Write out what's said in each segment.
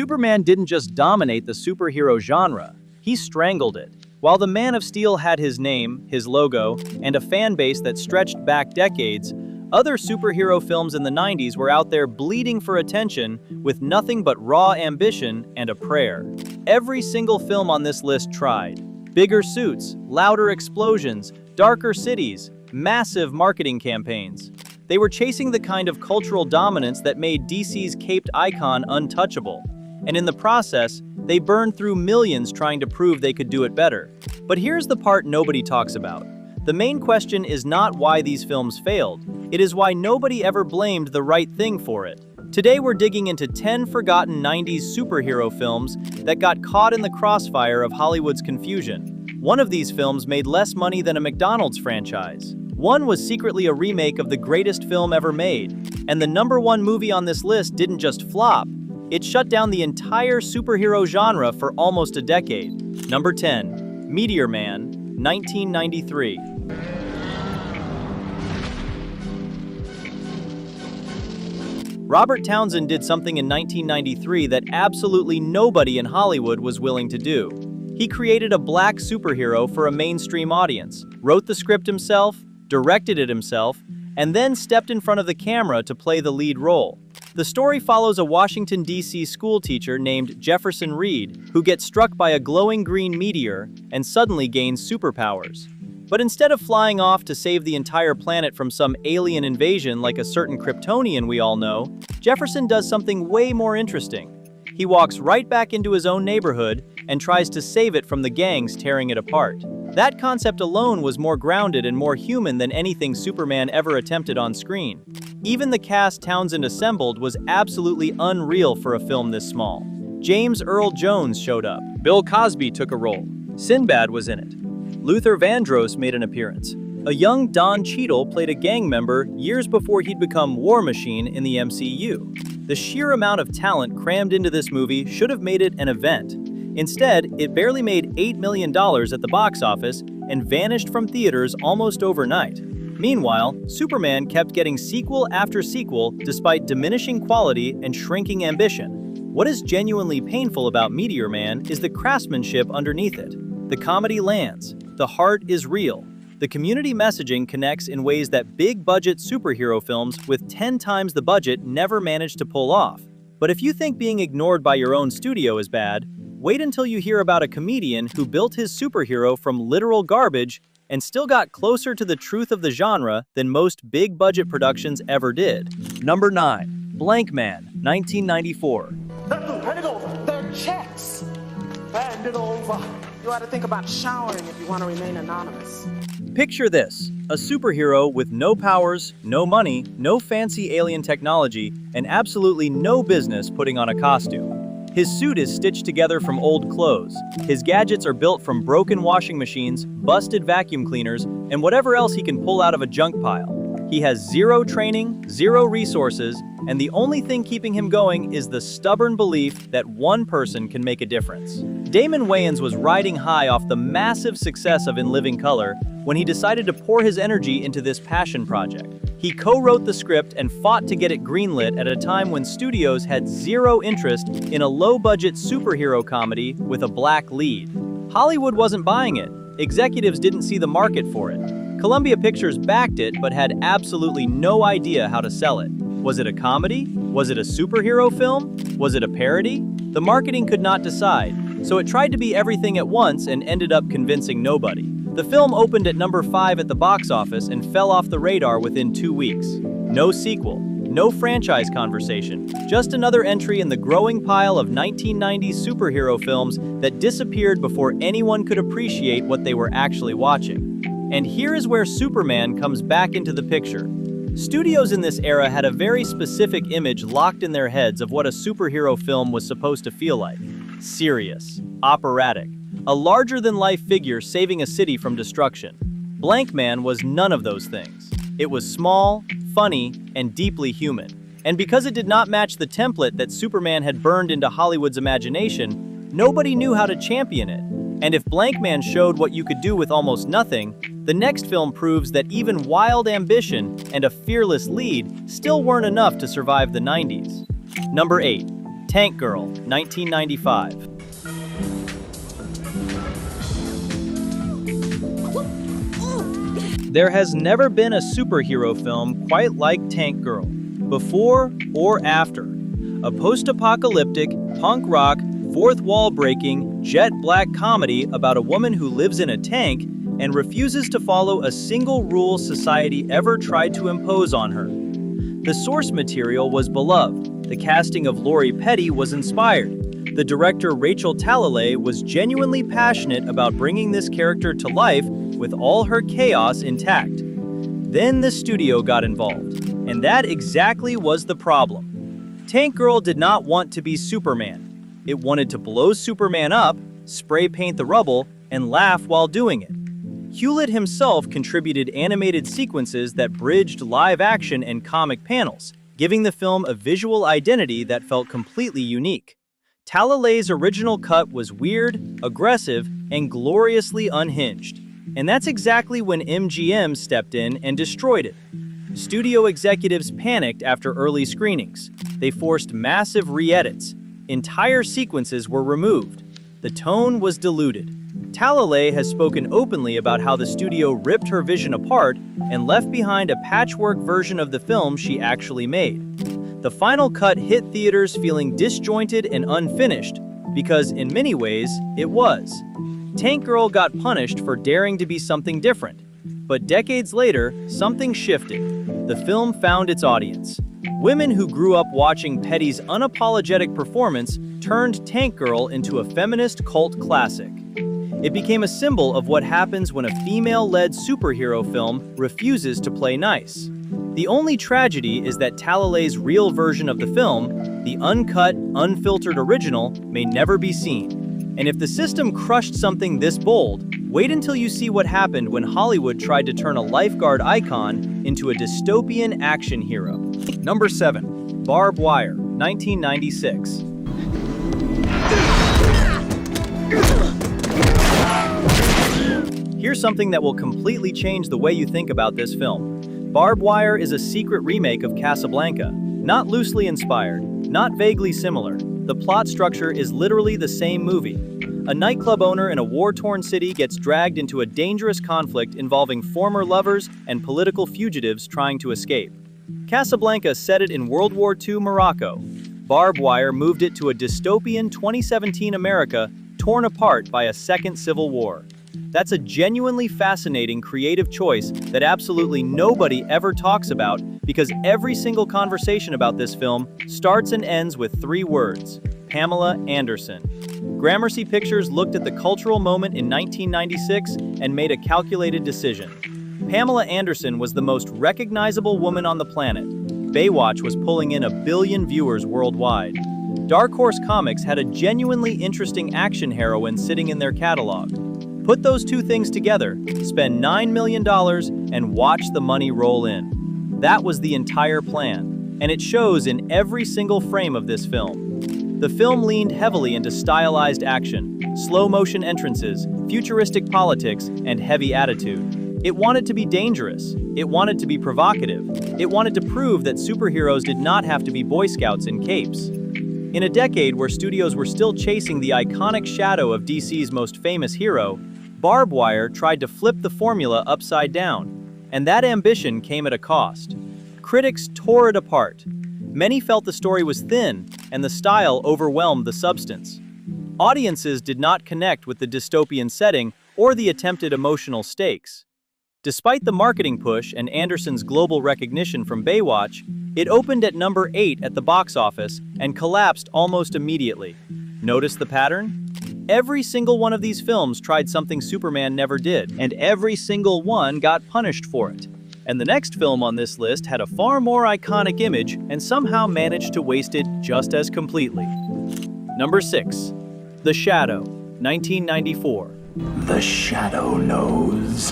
Superman didn't just dominate the superhero genre, he strangled it. While the Man of Steel had his name, his logo, and a fan base that stretched back decades, other superhero films in the 90s were out there bleeding for attention with nothing but raw ambition and a prayer. Every single film on this list tried. Bigger suits, louder explosions, darker cities, massive marketing campaigns. They were chasing the kind of cultural dominance that made DC's caped icon untouchable. And in the process, they burned through millions trying to prove they could do it better. But here's the part nobody talks about. The main question is not why these films failed. It is why nobody ever blamed the right thing for it. Today we're digging into 10 forgotten 90s superhero films that got caught in the crossfire of Hollywood's confusion. One of these films made less money than a McDonald's franchise. One was secretly a remake of the greatest film ever made. And the #1 movie on this list didn't just flop, it shut down the entire superhero genre for almost a decade. Number 10. Meteor Man, 1993. Robert Townsend did something in 1993 that absolutely nobody in Hollywood was willing to do. He created a black superhero for a mainstream audience, wrote the script himself, directed it himself, and then stepped in front of the camera to play the lead role. The story follows a Washington, D.C. school teacher named Jefferson Reed who gets struck by a glowing green meteor and suddenly gains superpowers. But instead of flying off to save the entire planet from some alien invasion like a certain Kryptonian we all know, Jefferson does something way more interesting. He walks right back into his own neighborhood and tries to save it from the gangs tearing it apart. That concept alone was more grounded and more human than anything Superman ever attempted on screen. Even the cast Townsend assembled was absolutely unreal for a film this small. James Earl Jones showed up. Bill Cosby took a role. Sinbad was in it. Luther Vandross made an appearance. A young Don Cheadle played a gang member years before he'd become War Machine in the MCU. The sheer amount of talent crammed into this movie should have made it an event. Instead, it barely made $8 million at the box office and vanished from theaters almost overnight. Meanwhile, Superman kept getting sequel after sequel despite diminishing quality and shrinking ambition. What is genuinely painful about Meteor Man is the craftsmanship underneath it. The comedy lands. The heart is real. The community messaging connects in ways that big-budget superhero films with 10 times the budget never managed to pull off. But if you think being ignored by your own studio is bad, wait until you hear about a comedian who built his superhero from literal garbage and still got closer to the truth of the genre than most big-budget productions ever did. Number 9. Blankman, 1994. Hand it over. They're checks. Hand it over. You ought to think about showering if you want to remain anonymous. Picture this, a superhero with no powers, no money, no fancy alien technology, and absolutely no business putting on a costume. His suit is stitched together from old clothes. His gadgets are built from broken washing machines, busted vacuum cleaners, and whatever else he can pull out of a junk pile. He has zero training, zero resources, and the only thing keeping him going is the stubborn belief that one person can make a difference. Damon Wayans was riding high off the massive success of In Living Color when he decided to pour his energy into this passion project. He co-wrote the script and fought to get it greenlit at a time when studios had zero interest in a low-budget superhero comedy with a black lead. Hollywood wasn't buying it. Executives didn't see the market for it. Columbia Pictures backed it but had absolutely no idea how to sell it. Was it a comedy? Was it a superhero film? Was it a parody? The marketing could not decide, so it tried to be everything at once and ended up convincing nobody. The film opened at number 5 at the box office and fell off the radar within 2 weeks. No sequel, no franchise conversation, just another entry in the growing pile of 1990s superhero films that disappeared before anyone could appreciate what they were actually watching. And here is where Superman comes back into the picture. Studios in this era had a very specific image locked in their heads of what a superhero film was supposed to feel like. Serious, operatic, a larger-than-life figure saving a city from destruction. Blankman was none of those things. It was small, funny, and deeply human. And because it did not match the template that Superman had burned into Hollywood's imagination, nobody knew how to champion it. And if Blankman showed what you could do with almost nothing, the next film proves that even wild ambition and a fearless lead still weren't enough to survive the 90s. Number 8. Tank Girl, 1995. There has never been a superhero film quite like Tank Girl, before or after. A post-apocalyptic, punk rock, fourth wall breaking, jet black comedy about a woman who lives in a tank and refuses to follow a single rule society ever tried to impose on her. The source material was beloved. The casting of Lori Petty was inspired. The director Rachel Talalay was genuinely passionate about bringing this character to life with all her chaos intact. Then the studio got involved, and that exactly was the problem. Tank Girl did not want to be Superman. It wanted to blow Superman up, spray paint the rubble, and laugh while doing it. Hewlett himself contributed animated sequences that bridged live action and comic panels, giving the film a visual identity that felt completely unique. Talalay's original cut was weird, aggressive, and gloriously unhinged. And that's exactly when MGM stepped in and destroyed it. Studio executives panicked after early screenings. They forced massive re-edits. Entire sequences were removed. The tone was diluted. Talalay has spoken openly about how the studio ripped her vision apart and left behind a patchwork version of the film she actually made. The final cut hit theaters feeling disjointed and unfinished, because in many ways, it was. Tank Girl got punished for daring to be something different. But decades later, something shifted. The film found its audience. Women who grew up watching Petty's unapologetic performance turned Tank Girl into a feminist cult classic. It became a symbol of what happens when a female-led superhero film refuses to play nice. The only tragedy is that Talalay's real version of the film, the uncut, unfiltered original, may never be seen. And if the system crushed something this bold, wait until you see what happened when Hollywood tried to turn a lifeguard icon into a dystopian action hero. Number 7. Barb Wire, 1996. Here's something that will completely change the way you think about this film. Barb Wire is a secret remake of Casablanca, not loosely inspired, not vaguely similar. The plot structure is literally the same movie. A nightclub owner in a war-torn city gets dragged into a dangerous conflict involving former lovers and political fugitives trying to escape. Casablanca set it in World War II Morocco. Barb Wire moved it to a dystopian 2017 America torn apart by a second civil war. That's a genuinely fascinating creative choice that absolutely nobody ever talks about, because every single conversation about this film starts and ends with 3 words: Pamela Anderson. Gramercy Pictures looked at the cultural moment in 1996 and made a calculated decision. Pamela Anderson was the most recognizable woman on the planet. Baywatch was pulling in 1 billion viewers worldwide. Dark Horse Comics had a genuinely interesting action heroine sitting in their catalog. Put those two things together, spend $9 million, and watch the money roll in. That was the entire plan, and it shows in every single frame of this film. The film leaned heavily into stylized action, slow-motion entrances, futuristic politics, and heavy attitude. It wanted to be dangerous. It wanted to be provocative. It wanted to prove that superheroes did not have to be Boy Scouts in capes. In a decade where studios were still chasing the iconic shadow of DC's most famous hero, Barb Wire tried to flip the formula upside down, and that ambition came at a cost. Critics tore it apart. Many felt the story was thin, and the style overwhelmed the substance. Audiences did not connect with the dystopian setting or the attempted emotional stakes. Despite the marketing push and Anderson's global recognition from Baywatch, it opened at number 8 at the box office and collapsed almost immediately. Notice the pattern? Every single one of these films tried something Superman never did, and every single one got punished for it. And the next film on this list had a far more iconic image and somehow managed to waste it just as completely. Number 6. The Shadow, 1994. The Shadow knows.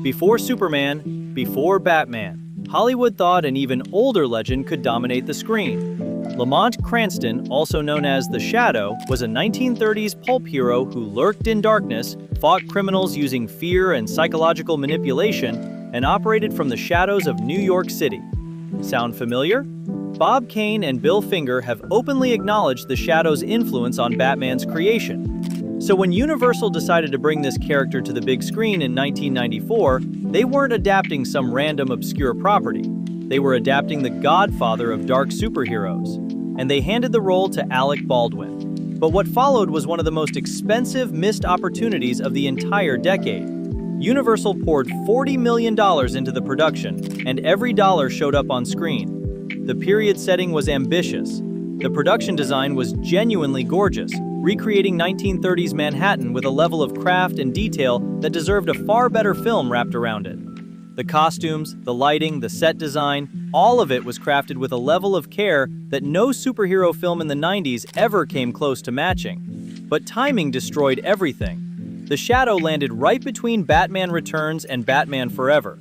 Before Superman, before Batman, Hollywood thought an even older legend could dominate the screen. Lamont Cranston, also known as The Shadow, was a 1930s pulp hero who lurked in darkness, fought criminals using fear and psychological manipulation, and operated from the shadows of New York City. Sound familiar? Bob Kane and Bill Finger have openly acknowledged the Shadow's influence on Batman's creation. So when Universal decided to bring this character to the big screen in 1994, they weren't adapting some random obscure property. They were adapting the godfather of dark superheroes, and they handed the role to Alec Baldwin. But what followed was one of the most expensive missed opportunities of the entire decade. Universal poured $40 million into the production, and every dollar showed up on screen. The period setting was ambitious. The production design was genuinely gorgeous, recreating 1930s Manhattan with a level of craft and detail that deserved a far better film wrapped around it. The costumes, the lighting, the set design, all of it was crafted with a level of care that no superhero film in the 90s ever came close to matching. But timing destroyed everything. The Shadow landed right between Batman Returns and Batman Forever.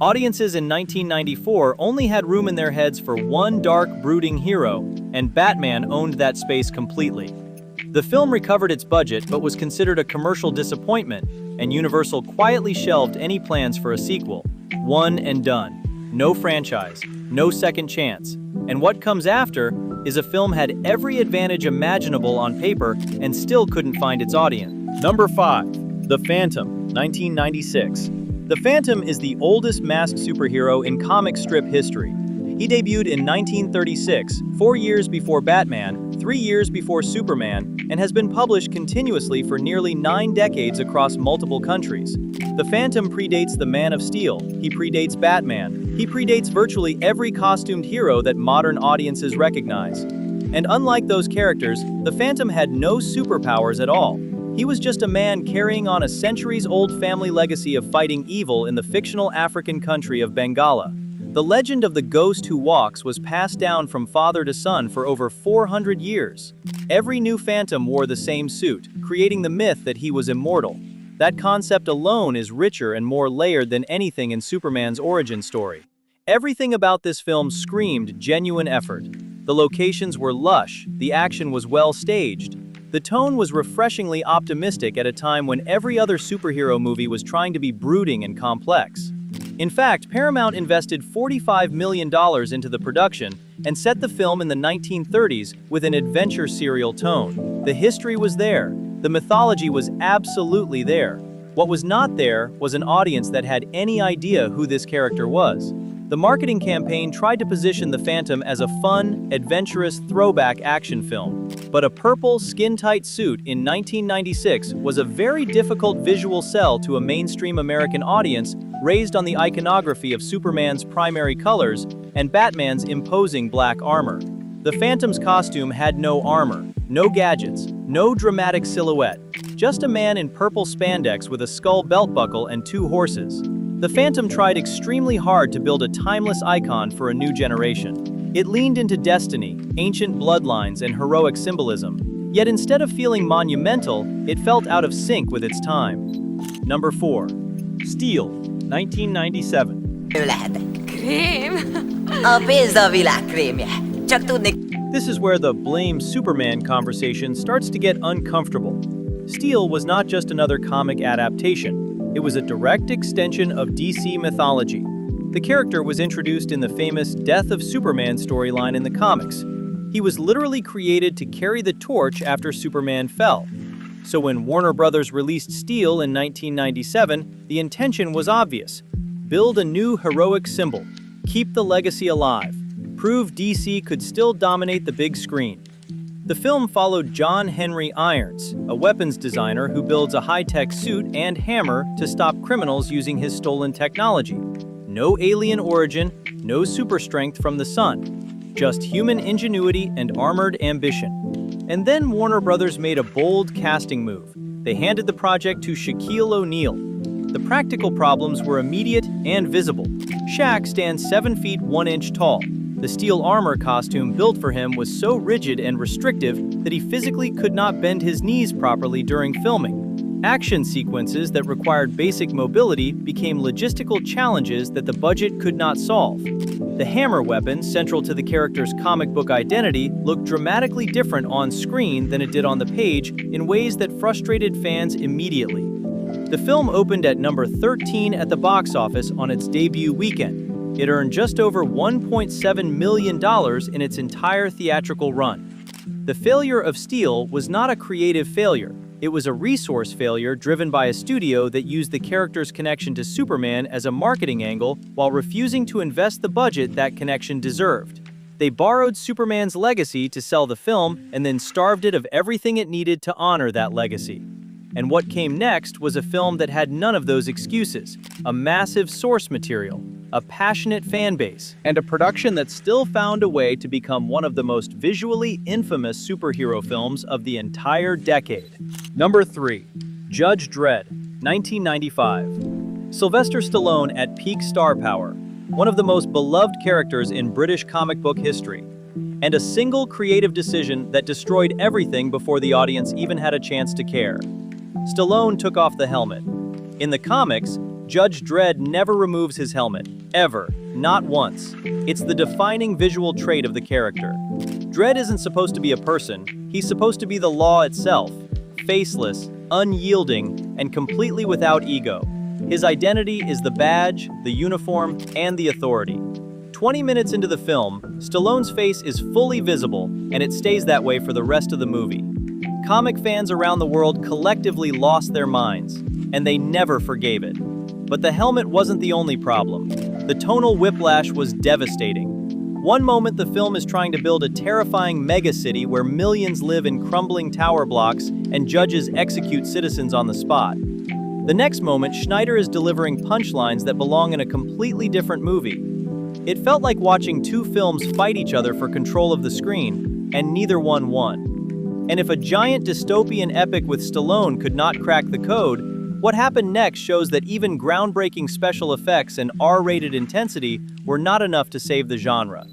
Audiences in 1994 only had room in their heads for one dark, brooding hero, and Batman owned that space completely. The film recovered its budget but was considered a commercial disappointment, and Universal quietly shelved any plans for a sequel. One and done. No franchise, no second chance. And what comes after is a film had every advantage imaginable on paper and still couldn't find its audience. Number 5. The Phantom, 1996. The Phantom is the oldest masked superhero in comic strip history. He debuted in 1936, 4 years before Batman, 3 years before Superman, and has been published continuously for nearly 9 decades across multiple countries. The Phantom predates the Man of Steel, he predates Batman, he predates virtually every costumed hero that modern audiences recognize. And unlike those characters, the Phantom had no superpowers at all. He was just a man carrying on a centuries-old family legacy of fighting evil in the fictional African country of Bengala. The legend of the ghost who walks was passed down from father to son for over 400 years. Every new Phantom wore the same suit, creating the myth that he was immortal. That concept alone is richer and more layered than anything in Superman's origin story. Everything about this film screamed genuine effort. The locations were lush, the action was well staged. The tone was refreshingly optimistic at a time when every other superhero movie was trying to be brooding and complex. In fact, Paramount invested $45 million into the production and set the film in the 1930s with an adventure serial tone. The history was there. The mythology was absolutely there. What was not there was an audience that had any idea who this character was. The marketing campaign tried to position the Phantom as a fun, adventurous throwback action film. But a purple, skin-tight suit in 1996 was a very difficult visual sell to a mainstream American audience raised on the iconography of Superman's primary colors and Batman's imposing black armor. The Phantom's costume had no armor, no gadgets, no dramatic silhouette, just a man in purple spandex with a skull belt buckle and 2 horses. The Phantom tried extremely hard to build a timeless icon for a new generation. It leaned into destiny, ancient bloodlines, and heroic symbolism. Yet instead of feeling monumental, it felt out of sync with its time. Number 4. Steel, 1997. Krém? A pénz a világ krémje. Csak tudni... This is where the blame Superman conversation starts to get uncomfortable. Steel was not just another comic adaptation. It was a direct extension of DC mythology. The character was introduced in the famous Death of Superman storyline in the comics. He was literally created to carry the torch after Superman fell. So when Warner Brothers released Steel in 1997, the intention was obvious. Build a new heroic symbol. Keep the legacy alive. Prove DC could still dominate the big screen. The film followed John Henry Irons, a weapons designer who builds a high-tech suit and hammer to stop criminals using his stolen technology. No alien origin, no super strength from the sun. Just human ingenuity and armored ambition. And then Warner Brothers made a bold casting move. They handed the project to Shaquille O'Neal. The practical problems were immediate and visible. Shaq stands 7 feet 1 inch tall. The steel armor costume built for him was so rigid and restrictive that he physically could not bend his knees properly during filming. Action sequences that required basic mobility became logistical challenges that the budget could not solve. The hammer weapon, central to the character's comic book identity, looked dramatically different on screen than it did on the page in ways that frustrated fans immediately. The film opened at number 13 at the box office on its debut weekend. It earned just over $1.7 million in its entire theatrical run. The failure of Steel was not a creative failure. It was a resource failure driven by a studio that used the character's connection to Superman as a marketing angle while refusing to invest the budget that connection deserved. They borrowed Superman's legacy to sell the film and then starved it of everything it needed to honor that legacy. And what came next was a film that had none of those excuses, a massive source material, a passionate fan base, and a production that still found a way to become one of the most visually infamous superhero films of the entire decade. Number 3. Judge Dredd, 1995. Sylvester Stallone at peak star power, one of the most beloved characters in British comic book history, and a single creative decision that destroyed everything before the audience even had a chance to care. Stallone took off the helmet. In the comics, Judge Dredd never removes his helmet, ever, not once. It's the defining visual trait of the character. Dredd isn't supposed to be a person, he's supposed to be the law itself, faceless, unyielding, and completely without ego. His identity is the badge, the uniform, and the authority. 20 minutes into the film, Stallone's face is fully visible, and it stays that way for the rest of the movie. Comic fans around the world collectively lost their minds, and they never forgave it. But the helmet wasn't the only problem. The tonal whiplash was devastating. One moment the film is trying to build a terrifying megacity where millions live in crumbling tower blocks and judges execute citizens on the spot. The next moment, Schneider is delivering punchlines that belong in a completely different movie. It felt like watching two films fight each other for control of the screen, and neither one won. And if a giant dystopian epic with Stallone could not crack the code, what happened next shows that even groundbreaking special effects and R-rated intensity were not enough to save the genre.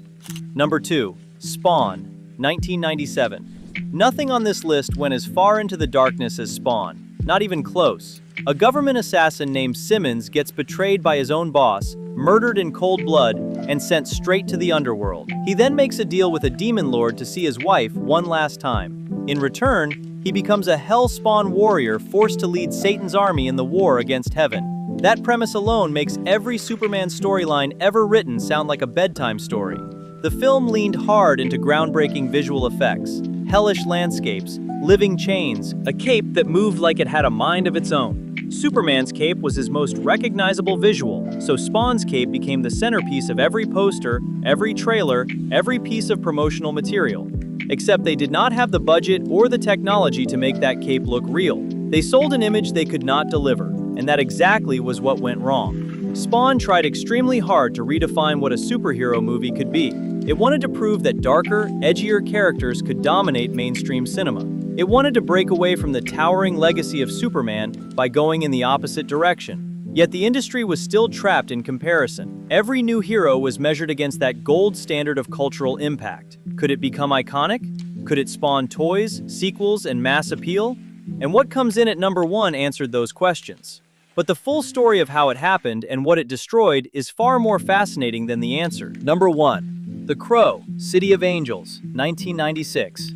Number 2. Spawn, 1997. Nothing on this list went as far into the darkness as Spawn, not even close. A government assassin named Simmons gets betrayed by his own boss, murdered in cold blood, and sent straight to the underworld. He then makes a deal with a demon lord to see his wife one last time. In return, he becomes a hell-spawn warrior forced to lead Satan's army in the war against heaven. That premise alone makes every Superman storyline ever written sound like a bedtime story. The film leaned hard into groundbreaking visual effects, hellish landscapes, living chains, a cape that moved like it had a mind of its own. Superman's cape was his most recognizable visual, so Spawn's cape became the centerpiece of every poster, every trailer, every piece of promotional material. Except they did not have the budget or the technology to make that cape look real. They sold an image they could not deliver, and that exactly was what went wrong. Spawn tried extremely hard to redefine what a superhero movie could be. It wanted to prove that darker, edgier characters could dominate mainstream cinema. It wanted to break away from the towering legacy of Superman by going in the opposite direction. Yet the industry was still trapped in comparison. Every new hero was measured against that gold standard of cultural impact. Could it become iconic? Could it spawn toys, sequels, and mass appeal? And what comes in at number 1 answered those questions. But the full story of how it happened and what it destroyed is far more fascinating than the answer. Number 1. The Crow, City of Angels, 1996.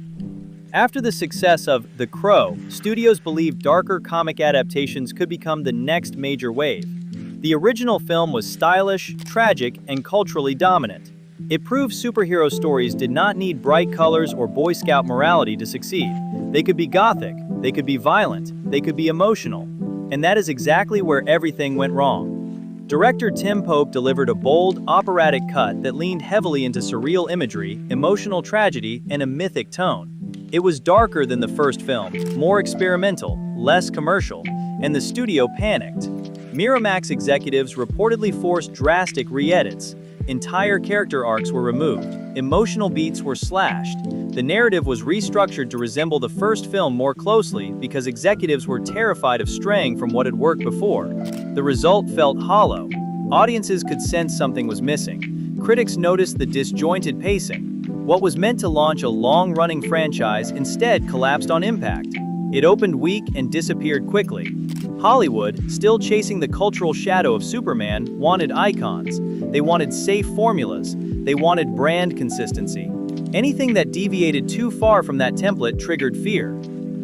After the success of The Crow, studios believed darker comic adaptations could become the next major wave. The original film was stylish, tragic, and culturally dominant. It proved superhero stories did not need bright colors or Boy Scout morality to succeed. They could be gothic, they could be violent, they could be emotional. And that is exactly where everything went wrong. Director Tim Pope delivered a bold, operatic cut that leaned heavily into surreal imagery, emotional tragedy, and a mythic tone. It was darker than the first film, more experimental, less commercial, and the studio panicked. Miramax executives reportedly forced drastic re-edits. Entire character arcs were removed, emotional beats were slashed. The narrative was restructured to resemble the first film more closely because executives were terrified of straying from what had worked before. The result felt hollow. Audiences could sense something was missing. Critics noticed the disjointed pacing. What was meant to launch a long-running franchise instead collapsed on impact. It opened weak and disappeared quickly. Hollywood, still chasing the cultural shadow of Superman, wanted icons. They wanted safe formulas. They wanted brand consistency. Anything that deviated too far from that template triggered fear.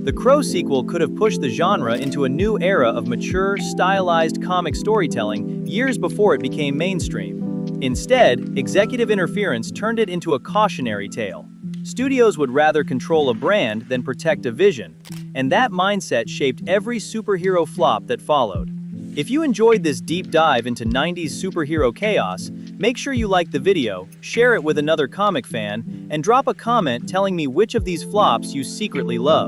The Crow sequel could have pushed the genre into a new era of mature, stylized comic storytelling years before it became mainstream. Instead, executive interference turned it into a cautionary tale. Studios would rather control a brand than protect a vision, and that mindset shaped every superhero flop that followed. If you enjoyed this deep dive into 90s superhero chaos, make sure you like the video, share it with another comic fan, and drop a comment telling me which of these flops you secretly love.